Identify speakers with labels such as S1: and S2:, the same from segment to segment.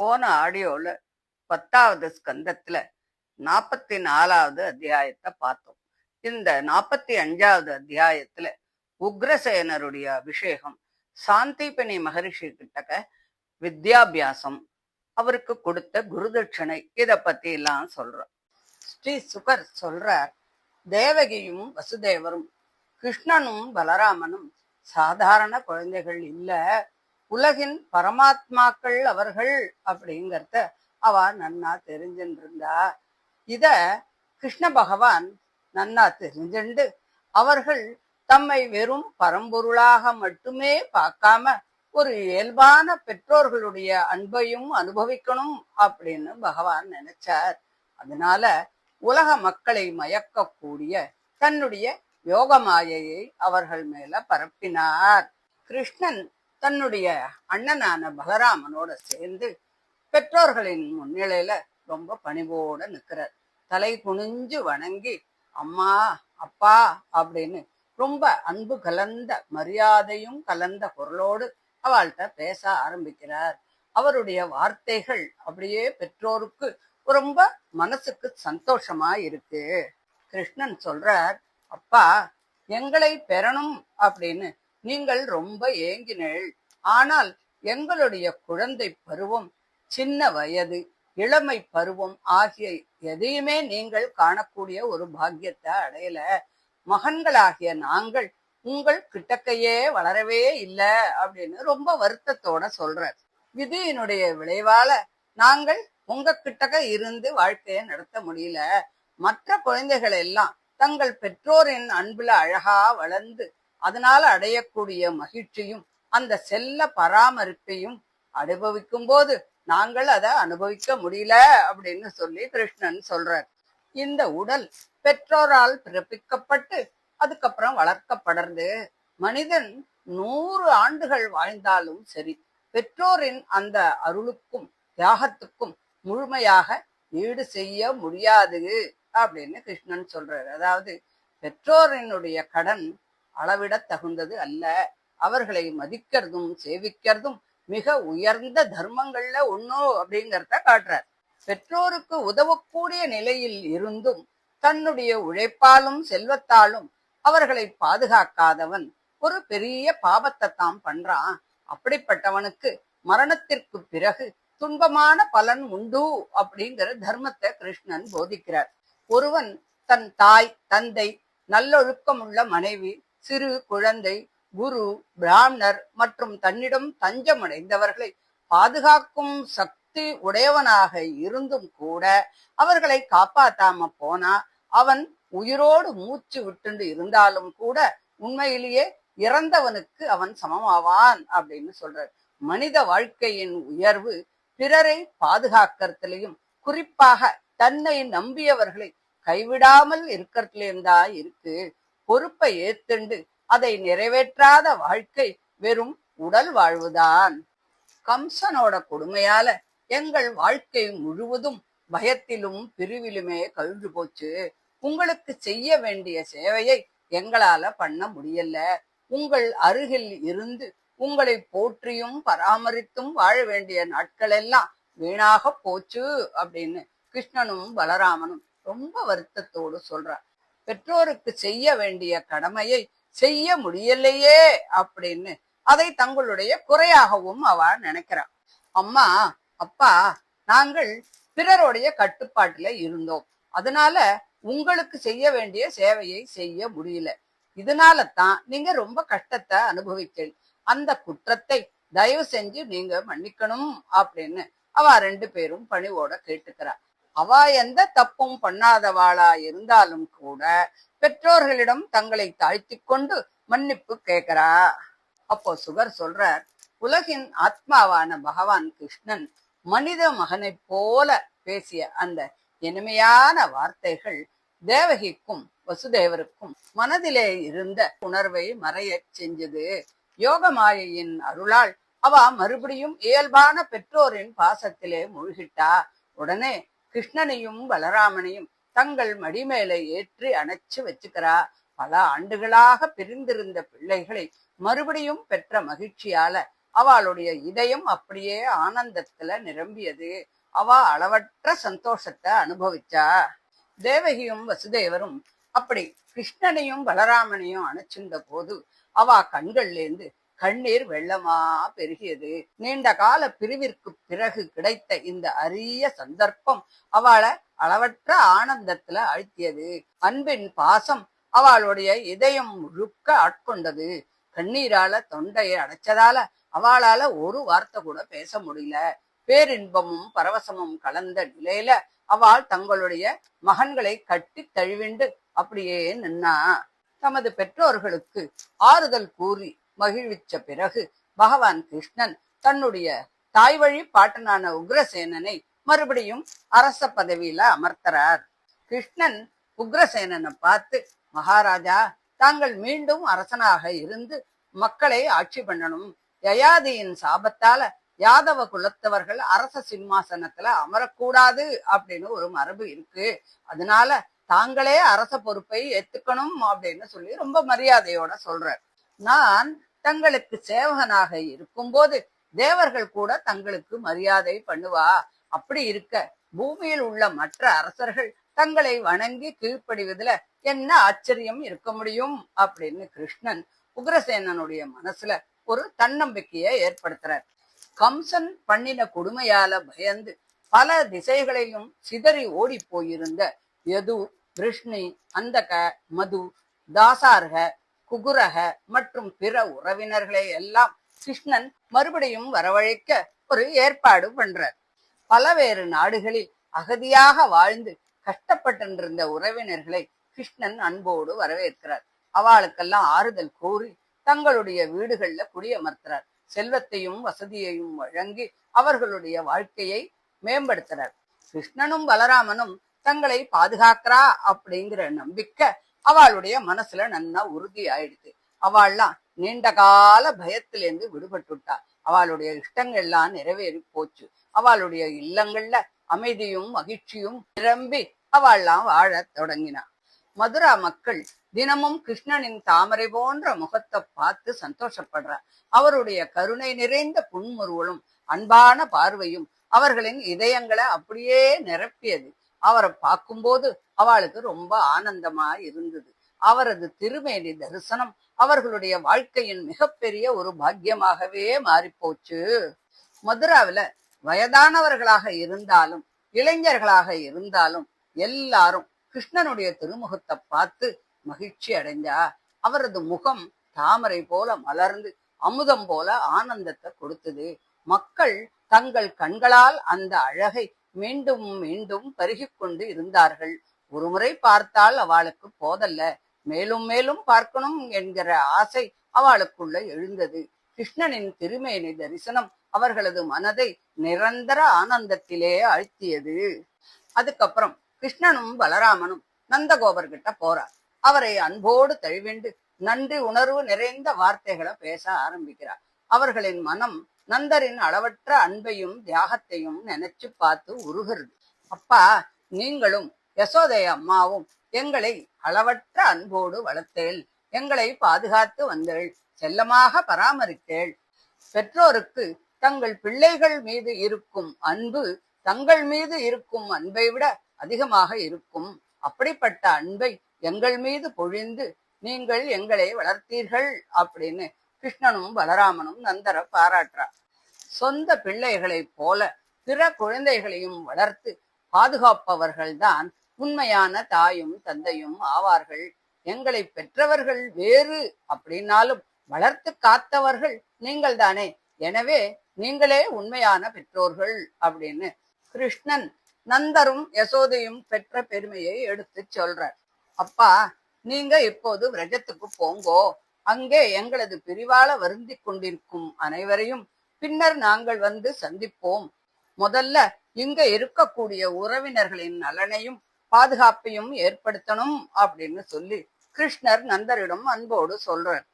S1: போன ஆடியோல 10வது ஸ்கந்தத்துல 44வது அத்தியாயத்தை பார்த்தோம். இந்த 45வது அத்தியாயத்துல உக்ரசேனருடைய அபிஷேகம், சாந்திபனி மகரிஷி கிட்டக்க வித்யாபியாசம், அவருக்கு கொடுத்த குருதட்சணை, இத பத்தி எல்லாம் சொல்றோம். ஸ்ரீ சுகர் சொல்றார், தேவகியும் வசுதேவரும் கிருஷ்ணனும் பலராமனும் சாதாரண குழந்தைகள் இல்ல, உலகின் பரமாத்மாக்கள் அவர்கள் அப்படிங்கிறத அவ நன்னா தெரிஞ்சிருந்தா. இத கிருஷ்ண பகவான் நன்னா தெரிஞ்சுண்டு அவர்கள் தம்மை வெறும் பரம்பொருளாக மட்டுமே பார்க்காம ஒரு இயல்பான பெற்றோர்களுடைய அன்பையும் அனுபவிக்கணும் அப்படின்னு பகவான் நினைச்சார். அதனால உலக மக்களை மயக்கக்கூடிய தன்னுடைய யோக மாயையை அவர்கள் மேல பரப்பினார். கிருஷ்ணன் தன்னுடைய அண்ணனான பலராமனோட சேர்ந்து பெற்றோர்களின் முன்னிலையில ரொம்ப பணிவோட நிற்கிறார். தலை குனிஞ்சு வணங்கி அம்மா அப்பா அப்படின்னு ரொம்ப அன்பு கலந்த மரியாதையும் கலந்த குரலோடு அவள்கிட்ட பேச ஆரம்பிக்கிறார். அவருடைய வார்த்தைகள் அப்படியே பெற்றோருக்கு ரொம்ப மனசுக்கு சந்தோஷமா இருக்கு. கிருஷ்ணன் சொல்றார், அப்பா, எங்களை பெறணும் அப்படின்னு நீங்கள் ரொம்ப ஏங்கினீள். ஆனால் எங்களுடைய குழந்தை பருவம், சின்ன வயது, இளமை பருவம் ஆகிய எதையுமே நீங்கள் காணக்கூடிய ஒரு பாக்கியத்தை அடையல. மகன்களாகிய நாங்கள் உங்கள் கிட்டக்கையே வளரவே இல்லை அப்படின்னு ரொம்ப வருத்தத்தோட சொல்றார். விதியினுடைய விளைவால நாங்கள் உங்க கிட்டக்க இருந்து வாழ்க்கையை நடத்த முடியல. மற்ற குழந்தைகள் எல்லாம் தங்கள் பெற்றோரின் அன்புல அழகா வளர்ந்து அதனால அடையக்கூடிய மகிழ்ச்சியும் அந்த செல்ல பராமரிப்பையும் அனுபவிக்கும் போது நாங்கள் அதை அனுபவிக்க முடியல அப்படின்னு சொல்லி கிருஷ்ணன் சொல்றார். இந்த உடல் பெற்றோரால் பிறப்பிக்கப்பட்டு அதுக்கப்புறம் வளர்க்கப்படுறது. மனிதன் 100 ஆண்டுகள் வாழ்ந்தாலும் சரி, பெற்றோரின் அந்த அருளுக்கும் தியாகத்துக்கும் முழுமையாக ஈடு செய்ய முடியாது அப்படின்னு கிருஷ்ணன் சொல்றாரு. அதாவது பெற்றோரினுடைய கடன் அளவிட தகுந்தது அல்ல. அவர்களை மதிக்கிறதும் சேவிக்கிறதும் மிக உயர்ந்த தர்மங்கள்ல ஒண்ணு அப்படிங்கிறத காட்டுறார். பெற்றோருக்கு உதவக்கூடிய நிலையில் இருந்தும் தன்னுடைய உழைப்பாலும் செல்வத்தாலும் அவர்களை பாதுகாக்காதவன் ஒரு பெரிய பாவத்தை தான் பண்றான். அப்படிப்பட்டவனுக்கு மரணத்திற்கு பிறகு துன்பமான பலன் உண்டு அப்படிங்கிற தர்மத்தை கிருஷ்ணன் போதிக்கிறார். ஒருவன் தன் தாய், தந்தை, நல்லொழுக்கமுள்ள மனைவி, சிறு குழந்தை, குரு, பிராமணர் மற்றும் தன்னிடம் தஞ்சமடைந்தவர்களை பாதுகாக்கும் சக்தி உடையவனாக இருந்தும் கூட அவர்களை காப்பாத்தாம போனா அவன் உயிரோடு மூச்சு விட்டு இருந்தாலும் கூட உண்மையிலேயே இறந்தவனுக்கு அவன் சமமாவான் அப்படின்னு சொல்றார். மனித வாழ்க்கையின் உயர்வு பிறரை பாதுகாக்கிறதுலையும் குறிப்பாக தன்னை நம்பியவர்களை கைவிடாமல் இருக்கிறதுலேயும் தான் இருக்கு. பொறுப்பை ஏத்துண்டு அதை நிறைவேற்றாத வாழ்க்கை வெறும் உடல் வாழ்வுதான். கம்சனோட கொடுமையால எங்கள் வாழ்க்கை முழுவதும் பயத்திலும் பிரிவிலுமே கழிஞ்சு போச்சு. உங்களுக்கு செய்ய வேண்டிய சேவையை எங்களால பண்ண முடியல. உங்கள் அருகில் இருந்து உங்களை போற்றியும் பராமரித்தும் வாழ வேண்டிய நாட்கள் எல்லாம் வீணாக போச்சு அப்படின்னு கிருஷ்ணனும் பலராமனும் ரொம்ப வருத்தத்தோடு சொல்றார். பெற்றோருக்கு செய்ய வேண்டிய கடமையை செய்ய முடியலையே அப்படின்னு அதை தங்களுடைய குறையாகவும் அவ நினைக்கிறான். அம்மா அப்பா, நாங்கள் பிறருடைய கட்டுப்பாட்டுல இருந்தோம். அதனால உங்களுக்கு செய்ய வேண்டிய சேவையை செய்ய முடியல. இதனால தான் நீங்க ரொம்ப கஷ்டத்தை அனுபவிக்க. அந்த குற்றத்தை தயவு செஞ்சு நீங்க மன்னிக்கணும் அப்படின்னு அவ 2 பேரும் பணிவோட கேட்டுக்கிறா. அவ எந்த தப்பும் பண்ணாதவாளா இருந்தாலும் கூட பெற்றோர்களிடம் தங்களை தாழ்த்தி கொண்டு மன்னிப்பு கேட்கிறா. அப்போ சுகர் சொல்றார், உலகின் ஆத்மாவான பகவான் கிருஷ்ணன் மனித மகனை போல பேசிய அந்த இனிமையான வார்த்தைகள் தேவகிக்கும் வசுதேவருக்கும் மனதிலே இருந்த உணர்வை மறைய செஞ்சது. யோக மாயையின் அருளால் அவ மறுபடியும் இயல்பான பெற்றோரின் பாசத்திலே மூழ்கிட்டா. உடனே கிருஷ்ணனையும் பலராமனையும் தங்கள் மடிமேல ஏற்றி அணைச்சு வச்சுக்கிறா. பல ஆண்டுகளாக பிரிந்திருந்த பிள்ளைகளை மறுபடியும் பெற்ற மகிழ்ச்சியால அவளுடைய இதயம் அப்படியே ஆனந்தத்துல நிரம்பியது. அவ அளவற்ற சந்தோஷத்தை அனுபவிச்சா. தேவகியும் வசுதேவரும் அப்படி கிருஷ்ணனையும் பலராமனையும் அணைச்சிருந்த போது அவ கண்கள்லேருந்து கண்ணீர் வெள்ளமா பெருகியது. நீண்ட கால பிரிவிற்கு பிறகு கிடைத்த இந்த அரிய சந்தர்ப்பம் அவளை அளவற்ற ஆனந்தத்துல ஆழ்த்தியது. அன்பின் பாசம் அவளுடைய இதயம் முழுக்க ஆட்கொண்டது. கண்ணீரால தொண்டையை அடைச்சதால அவளால ஒரு வார்த்தை கூட பேச முடியல. பேரின்பமும் பரவசமும் கலந்த நிலையில அவள் தங்களுடைய மகன்களை கட்டி தழுவிண்டு அப்படியே நின்னா. தமது பெற்றோர்களுக்கு ஆறுதல் கூறி மகிழ்விச்ச பிறகு பகவான் கிருஷ்ணன் தன்னுடைய தாய் வழி பாட்டனான உக்ரசேனனை மறுபடியும் அரச பதவியில அமர்த்தறார். கிருஷ்ணன் உக்ரசேனனை பார்த்து, மகாராஜா, தாங்கள் மீண்டும் அரசனாக இருந்து மக்களை ஆட்சி பண்ணணும். யயாதியின் சாபத்தால யாதவ குலத்தவர்கள் அரச சிம்மாசனத்துல அமரக்கூடாது அப்படின்னு ஒரு மரபு இருக்கு. அதனால தாங்களே அரச பொறுப்பை ஏத்துக்கணும் அப்படின்னு சொல்லி ரொம்ப மரியாதையோட சொல்றார். நான் தங்களுக்கு சேவகனாக இருக்கும்போது தேவர்கள் கூட தங்களுக்கு மரியாதை பண்ணுவா. அப்படி இருக்க பூமியில் உள்ள மற்ற அரசர்கள் தங்களை வணங்கி கீழ்ப்படிவதுல என்ன ஆச்சரியம் இருக்க முடியும் அப்படின்னு கிருஷ்ணன் உக்ரசேனனுடைய மனசுல ஒரு தன்னம்பிக்கையை ஏற்படுத்துறார். கம்சன் பண்ணின கொடுமையால பயந்து பல திசைகளிலும் சிதறி ஓடி போயிருந்த யது, விருஷ்ணி, அந்தக, மது, தாசார்க, குகுரக மற்றும் பிற உறவினர்களை எல்லாம் கிருஷ்ணன் மறுபடியும் வரவழைக்க ஒரு ஏற்பாடு பண்றார். பலவேறு நாடுகளில் அகதியாக வாழ்ந்து கஷ்டப்பட்டிருந்த உறவினர்களை கிருஷ்ணன் அன்போடு வரவேற்கிறார். அவளுக்கெல்லாம் ஆறுதல் கூறி தங்களுடைய வீடுகள்ல குடியமர்த்துறார். செல்வத்தையும் வசதியையும் வழங்கி அவர்களுடைய வாழ்க்கையை மேம்படுத்துறார். கிருஷ்ணனும் பலராமனும் தங்களை பாதுகாக்கிறா அப்படிங்கிற நம்பிக்கை அவளுடைய மனசுல நன்னா உறுதி ஆயிடுச்சு. அவள்லாம் நீண்ட கால பயத்திலேருந்து விடுபட்டுட்டா. அவளுடைய இஷ்டங்கள் எல்லாம் நிறைவேறி போச்சு. அவளுடைய இல்லங்கள்ல அமைதியும் மகிழ்ச்சியும் நிரம்பி அவள்லாம் வாழ தொடங்கினா. மதுரா மக்கள் தினமும் கிருஷ்ணனின் தாமரை போன்ற முகத்தை பார்த்து சந்தோஷப்படுறார். அவருடைய கருணை நிறைந்த புன்முறுவலும் அன்பான பார்வையும் அவர்களின் இதயங்களை அப்படியே நிரப்பியது. அவரை பார்க்கும்போது அவளுக்கு ரொம்ப ஆனந்தமா இருந்தது. அவரது திருமேனி தரிசனம் அவர்களுடைய வாழ்க்கையின் மிகப்பெரிய ஒரு பாக்கியமாகவே மாறிப்போச்சு. மதுராவில வயதானவர்களாக இருந்தாலும் இளைஞர்களாக இருந்தாலும் எல்லாரும் கிருஷ்ணனுடைய திருமுகத்தை பார்த்து மகிழ்ச்சி அடைஞ்சா. அவரது முகம் தாமரை போல மலர்ந்து அமுதம் போல ஆனந்தத்தை கொடுத்தது. மக்கள் தங்கள் கண்களால் அந்த அழகை மீண்டும் மீண்டும் பருகி கொண்டு இருந்தார்கள். ஒருமுறை பார்த்தால் அவளுக்கு போதல்ல, மேலும் மேலும் பார்க்கணும் என்கிற ஆசை அவளுக்குள்ள எழுந்தது. கிருஷ்ணனின் திருமேனி தரிசனம் அவர்களது மனதை நிரந்தர ஆனந்தத்திலே ஆழ்த்தியது. அதுக்கப்புறம் கிருஷ்ணனும் பலராமனும் நந்தகோபர்கிட்ட போறார். அவரை அன்போடு தழுவிண்டு நன்றி உணர்வு நிறைந்த வார்த்தைகளை பேச ஆரம்பிக்கிறார். அவர்களின் மனம் நந்தரின் அளவற்ற அன்பையும் தியாகத்தையும் நினைச்சு பார்த்து உருகிறது. அப்பா, நீங்களும் யசோதை அம்மாவும் எங்களை அளவற்ற அன்போடு வளர்த்தேள், எங்களை பாதுகாத்து வந்தேள், செல்லமாக பராமரித்தேள். பெற்றோருக்கு தங்கள் பிள்ளைகள் மீது இருக்கும் அன்பு தங்கள் மீது இருக்கும் அன்பை விட அதிகமாக இருக்கும். அப்படிப்பட்ட அன்பை எங்கள் மீது பொழிந்து நீங்கள் எங்களை வளர்த்தீர்கள் அப்படின்னு கிருஷ்ணனும் பலராமனும் நந்தரை பாராட்டுறார். சொந்த பிள்ளைகளைப் போல பிற குழந்தைகளையும் வளர்த்து பாதுகாப்பவர்கள்தான் உண்மையான தாயும் தந்தையும் ஆவார்கள். எங்களை பெற்றவர்கள் வேறு அப்படின்னாலும் வளர்த்து காத்தவர்கள் நீங்கள் தானே, எனவே நீங்களே உண்மையான பெற்றோர்கள் அப்படின்னு கிருஷ்ணன் நந்தரும் யசோதையும் பெற்ற பெருமையை எடுத்து சொல்றார். அப்பா, நீங்க இப்போது விரஜத்துக்கு போங்கோ. அங்கே எங்களது பிரிவால வருந்தி கொண்டிருக்கும் அனைவரையும் பின்னர் நாங்கள் வந்து சந்திப்போம். முதல்ல இங்க இருக்கக்கூடிய உறவினர்களின் நலனையும் பாதுகாப்பையும் ஏற்படுத்தணும் அப்படின்னு சொல்லி கிருஷ்ணர் நந்தரிடம் அன்போடு சொல்றார்.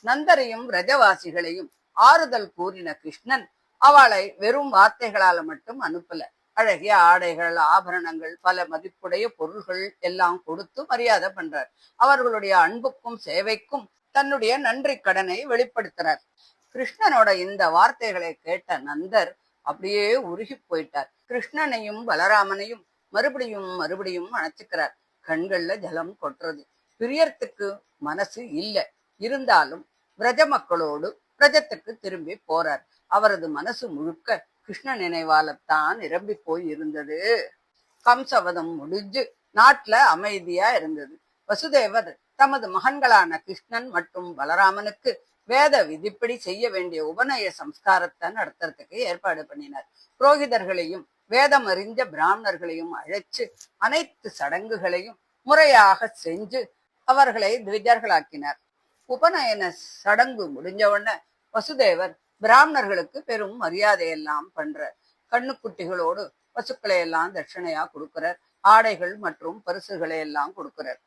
S1: நந்தரையும் பிரஜவாசிகளையும் ஆறுதல் கூறின கிருஷ்ணன் அவளை வெறும் வார்த்தைகளால மட்டும் அனுப்பல. அழகிய ஆடைகள், ஆபரணங்கள், பல மதிப்புடைய பொருள்கள் எல்லாம் கொடுத்து மரியாதை பண்றார். அவர்களுடைய அன்புக்கும் சேவைக்கும் தன்னுடைய நன்றி கடனை வெளிப்படுத்துறார். கிருஷ்ணனோட இந்த வார்த்தைகளை கேட்ட நந்தர் அப்படியே உருகி போயிட்டார். கிருஷ்ணனையும் பலராமனையும் மறுபடியும் மறுபடியும் அணைச்சுக்கிறார். கண்கள்ல ஜலம் கொட்டுறது. பிரியறதுக்கு மனசு இல்ல. இருந்தாலும் பிரஜ மக்களோடு பிரஜத்துக்கு திரும்பி போறார். அவரது மனசு முழுக்க கிருஷ்ண நினைவாலத்தான் நிரம்பி போய் இருந்தது. கம்சவதம் முடிஞ்சு நாட்டுல அமைதியா இருந்தது. வசுதேவர் தமது மகன்களான கிருஷ்ணன் மற்றும் பலராமனுக்கு வேத விதிப்படி செய்ய வேண்டிய உபநய சம்ஸ்காரத்தை நடத்துறதுக்கு ஏற்பாடு பண்ணினார். புரோகிதர்களையும் வேதம் அறிஞ்ச பிராமணர்களையும் அழைச்சு அனைத்து சடங்குகளையும் முறையாக செஞ்சு அவர்களை திவிஜர்களாக்கினார். உபநயன சடங்கு முடிஞ்சவுடனே வசுதேவர் பிராமணர்களுக்கு பெரும் மரியாதையெல்லாம் பண்றார். கண்ணுக்குட்டிகளோடு பசுக்களை எல்லாம் தட்சணையா கொடுக்கிறார். ஆடைகள் மற்றும் பரிசுகளை எல்லாம் கொடுக்கிறார்.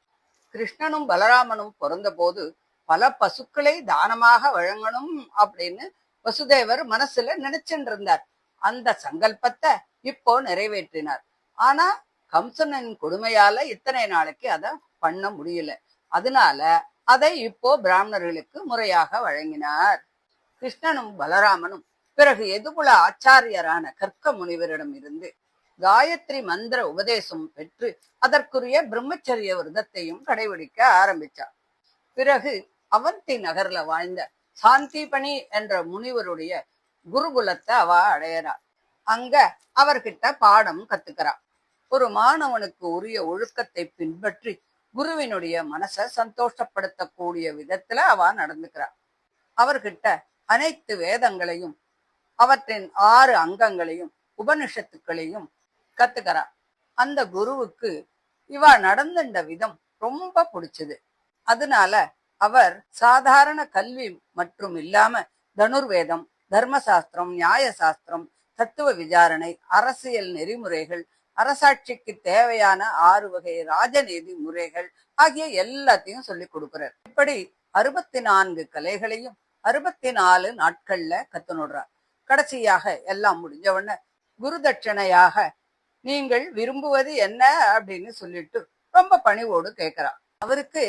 S1: கிருஷ்ணனும் பலராமனும் பிறந்த போது பல பசுக்களை தானமாக வழங்கணும் அப்படின்னு வசுதேவர் மனசுல நினைச்சுட்டு இருந்தார். அந்த சங்கல்பத்தை இப்போ நிறைவேற்றினார். ஆனா கம்சனின் கொடுமையால இத்தனை நாளைக்கு அதை பண்ண முடியல. அதனால அதை இப்போ பிராமணர்களுக்கு முறையாக வழங்கினார். கிருஷ்ணனும் பலராமனும் பிறகு எதுகுல ஆச்சாரியரான கர்க்க முனிவரிடம் இருந்து காயத்ரி மந்திர உபதேசம் பெற்று அதற்குரிய பிரம்மச்சரிய விரதத்தையும் கடைபிடிக்க ஆரம்பிச்சார். பிறகு அவந்தி நகர்ல வாழ்ந்த சாந்திபனி என்ற முனிவருடைய குருகுலத்தை அவ அடையறா. அங்க அவர்கிட்ட பாடம் கத்துக்கிறா. ஒரு மாணவனுக்கு உரிய ஒழுக்கத்தை பின்பற்றி குருவினுடைய மனசை சந்தோஷப்படுத்தக்கூடிய விதத்துல அவ நடந்துக்கிறா. அவர்கிட்ட அனைத்து வேதங்களையும் அவற்றின் 6 அங்கங்களையும் உபனிஷத்துக்களையும் கத்துக்கிறா. அந்த குருவுக்கு இவ நடந்துட்ட விதம் ரொம்ப பிடிச்சது. அதனால அவர் சாதாரண கல்வி மற்றும் இல்லாம தனுர்வேதம், தர்மசாஸ்திரம், நியாய சாஸ்திரம், தத்துவ விசாரணை, அரசியல் நெறிமுறைகள், அரசாட்சிக்கு தேவையான 6 வகை ராஜநீதி முறைகள் ஆகிய எல்லாத்தையும் சொல்லி கொடுக்கிறார். இப்படி 64 கலைகளையும் 64 நாட்கள்ல கத்துனுடுறார். கடைசியாக எல்லாம் முடிஞ்சவன குரு தட்சணையாக நீங்கள் விரும்புவது என்ன அப்படின்னு சொல்லிட்டு ரொம்ப பணிவோடு கேட்கிறார். அவருக்கு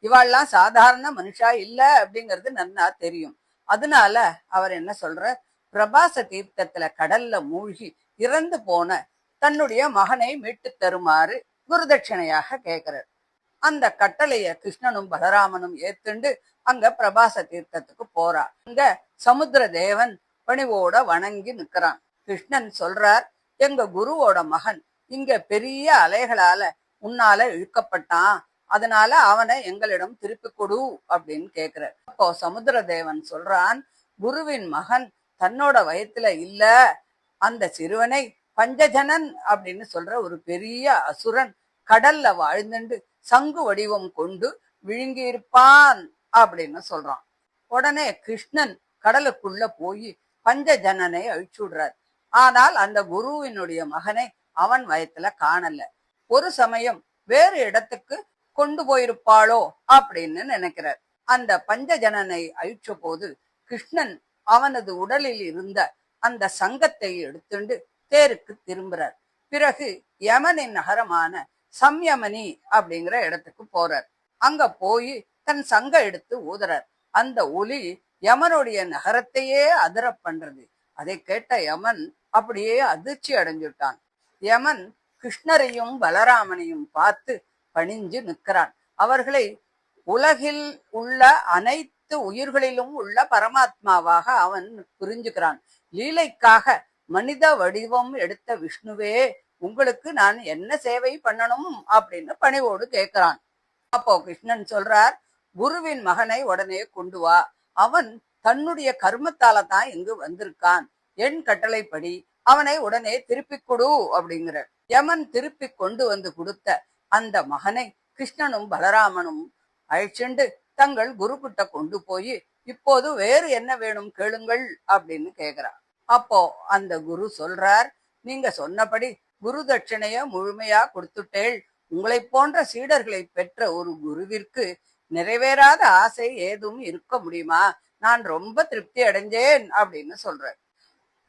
S1: இவாள்லாம் சாதாரண மனுஷா இல்ல அப்படிங்கிறது நன்னா தெரியும். அதனால அவர் என்ன சொல்ற, பிரபாச தீர்த்தத்துல கடல்ல மூழ்கி இறந்து போன தன்னுடைய மகனை மீட்டு தருமாறு குருதட்சணையாக கேட்கிறார். அந்த கட்டளைய கிருஷ்ணனும் பலராமனும் ஏத்துண்டு அங்க பிரபாச தீர்த்தத்துக்கு போறா. அங்க சமுத்திர தேவன் பணிவோட வணங்கி நிக்கிறான். கிருஷ்ணன் சொல்றார், எங்க குருவோட மகன் இங்க பெரிய அலைகளால உன்னால இழுக்கப்பட்டான், அதனால அவனை எங்களிடம் திருப்பி கொடு அப்படின்னு கேக்குறார். அப்போ சமுத்திர தேவன் சொல்றான், குருவின் மகன் தன்னோட வயத்துல இல்ல, அந்த சிறுவனை பஞ்சஜனன் அப்படின்னு சொல்ற ஒரு பெரிய அசுரன் கடல்ல வாழ்ந்துண்டு சங்கு வடிவம் கொண்டு விழுங்கி இருப்பான் அப்படின்னு சொல்றான். உடனே கிருஷ்ணன் கடலுக்குள்ள போய் பஞ்சஜனனை அழிச்சுடுறார். ஆனால் அந்த குருவினுடைய மகனை அவன் வயத்துல காணல. ஒரு சமயம் வேறு இடத்துக்கு கொண்டு போயிருப்பாளோ அப்படின்னு நினைக்கிறார். அந்த பஞ்சஜனனை அழிச்ச போது கிருஷ்ணன் அவனது உடலில் இருந்த அந்த சங்கத்தை எடுத்துண்டு தேருக்கு திரும்புறார். பிறகு யமனின் நகரமான சம்யமனி அப்படிங்கிற இடத்துக்கு போறார். அங்க போய் தன் சங்க எடுத்து ஊதுறார். அந்த ஒலி யமனுடைய நகரத்தையே அதிர பண்றது. அதை கேட்ட யமன் அப்படியே அதிர்ச்சி அடைஞ்சுட்டான். யமன் கிருஷ்ணரையும் பலராமனையும் பார்த்து பணிஞ்சு நிற்கிறான். அவர்களை உலகில் உள்ள அனைத்து உயிர்களிலும் உள்ள பரமாத்மாவாக அவன் புரிஞ்சுக்கிறான். லீலைக்காக மனித வடிவம் எடுத்த விஷ்ணுவே, உங்களுக்கு நான் என்ன சேவை பண்ணணும் அப்படின்னு பணிவோடு கேட்கிறான். அப்போ கிருஷ்ணன் சொல்றார், குருவின் மகனை உடனே கொண்டு வா, அவன் தன்னுடைய கர்மத்தால தான் இங்கு வந்திருக்கான், என் கட்டளைப்படி அவனை உடனே திருப்பி கொடு அப்படிங்கிறார். யமன் திருப்பி கொண்டு வந்து கொடுத்த அந்த மகனை கிருஷ்ணனும் பலராமனும் அழைச்சுண்டு தங்கள் குரு கிட்ட கொண்டு போய், இப்போது வேறு என்ன வேணும் கேளுங்கள் அப்படின்னு கேக்குறார். அப்போ அந்த குரு சொல்றார், நீங்க சொன்னபடி குரு தட்சணைய முழுமையா கொடுத்துட்டேள். உங்களை போன்ற சீடர்களை பெற்ற ஒரு குருவிற்கு நிறைவேறாத ஆசை ஏதும் இருக்க முடியுமா? நான் ரொம்ப திருப்தி அடைஞ்சேன் அப்படின்னு சொல்றார்.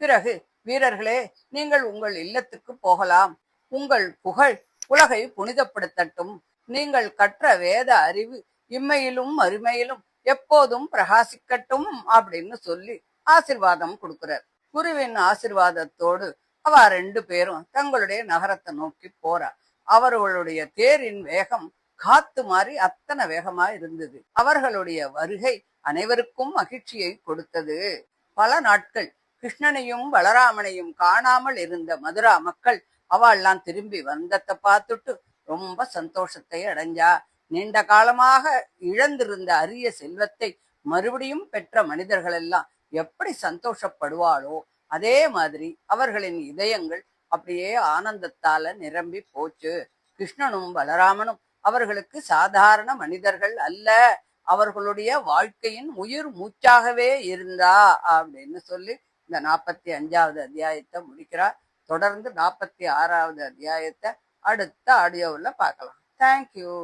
S1: பிறகு, வீரர்களே, நீங்கள் உங்கள் இல்லத்துக்கு போகலாம். உங்கள் புகழ் உலகை புனிதப்படுத்தட்டும். நீங்கள் கற்ற வேத அறிவு இம்மையிலும் மறுமையிலும் எப்போதும் பிரகாசிக்கட்டும் அப்படின்னு சொல்லி ஆசிர்வாதம் கொடுக்கிறார். குருவின் ஆசிர்வாதத்தோடு அவ 2 பேரும் தங்களுடைய நகரத்தை நோக்கி போறா. அவர்களுடைய தேரின் வேகம் காத்து மாறி அத்தனை வேகமா இருந்தது. அவர்களுடைய வருகை அனைவருக்கும் மகிழ்ச்சியை கொடுத்தது. பல நாட்கள் கிருஷ்ணனையும் பலராமனையும் காணாமல் இருந்த மதுரா மக்கள் அவள்லாம் திரும்பி வந்ததை பார்த்துட்டு ரொம்ப சந்தோஷத்தை அடைஞ்சா. நீண்ட காலமாக இழந்திருந்த அரிய செல்வத்தை மறுபடியும் பெற்ற மனிதர்கள் எல்லாம் எப்படி சந்தோஷப்படுவாளோ அதே மாதிரி அவர்களின் இதயங்கள் அப்படியே ஆனந்தத்தால நிரம்பி போச்சு. கிருஷ்ணனும் பலராமனும் அவர்களுக்கு சாதாரண மனிதர்கள் அல்ல, அவர்களுடைய வாழ்க்கையின் உயிர் மூச்சாகவே இருந்தா அப்படின்னு சொல்லி இந்த 45வது அத்தியாயத்தை முடிக்கிறார். தொடர்ந்து 46வது அத்தியாயத்தை அடுத்த ஆடியோவில் பார்க்கலாம். தேங்க்யூ.